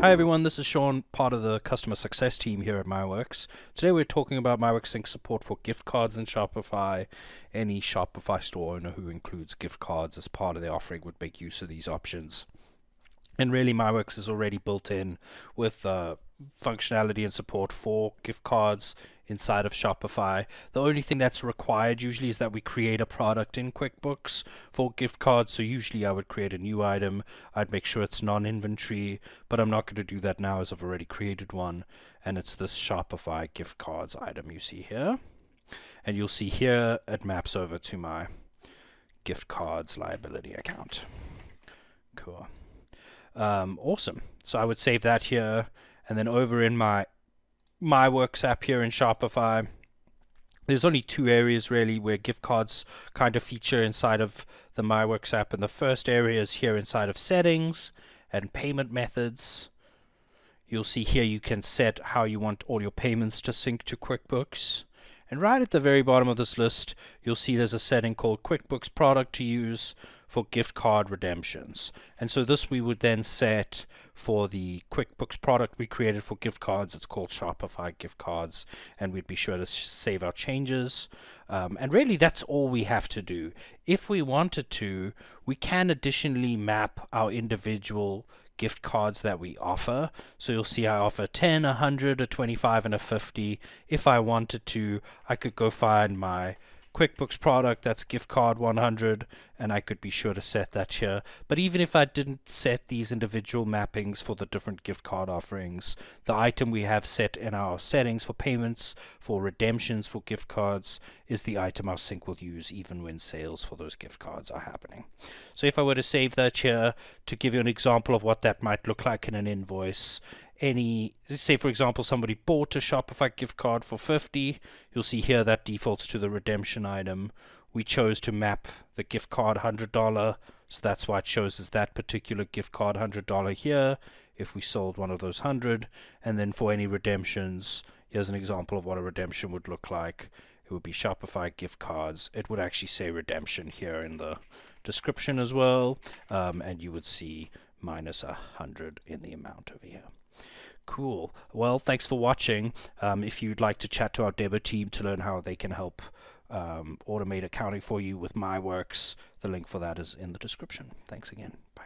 Hi everyone, this is Shaun, part of the customer success team here at MyWorks. Today we're talking about MyWorks Sync support for gift cards in Shopify. Any Shopify store owner who includes gift cards as part of their offering would make use of these options. And really, MyWorks is already built in with functionality and support for gift cards inside of Shopify. The only thing that's required usually is that we create a product in QuickBooks for gift cards. So usually I would create a new item. I'd make sure it's non-inventory, but I'm not going to do that now as I've already created one. And it's this Shopify gift cards item you see here. And you'll see here it maps over to my gift cards liability account. Cool. Awesome. So I would save that here, and then over in my MyWorks app here in Shopify, there's only two areas really where gift cards kind of feature inside of the MyWorks app, and the first area is here inside of settings and payment methods. You'll see here you can set how you want all your payments to sync to QuickBooks. And right at the very bottom of this list, you'll see there's a setting called QuickBooks product to use for gift card redemptions. And so this we would then set for the QuickBooks product we created for gift cards. It's called Shopify gift cards, and we'd be sure to save our changes. And really that's all we have to do. If we wanted to, we can additionally map our individual gift cards that we offer. So you'll see I offer 10, 100, a 25, and a 50. If I wanted to, I could go find my QuickBooks product, that's gift card 100, and I could be sure to set that here. But even if I didn't set these individual mappings for the different gift card offerings, the item we have set in our settings for payments, for redemptions for gift cards, is the item our sync will use even when sales for those gift cards are happening. So if I were to save that here to give you an example of what that might look like in an invoice, say for example somebody bought a Shopify gift card for 50, you'll see here that defaults to the redemption item. We chose to map the gift card $100, so that's why it shows as that particular gift card $100 here if we sold one of those 100. And then for any redemptions, here's an example of what a redemption would look like. It would be Shopify gift cards. It would actually say redemption here in the description as well, and you would see minus 100 in the amount over here. Cool. Well, thanks for watching. If you'd like to chat to our debit team to learn how they can help automate accounting for you with MyWorks, the link for that is in the description. Thanks again. Bye.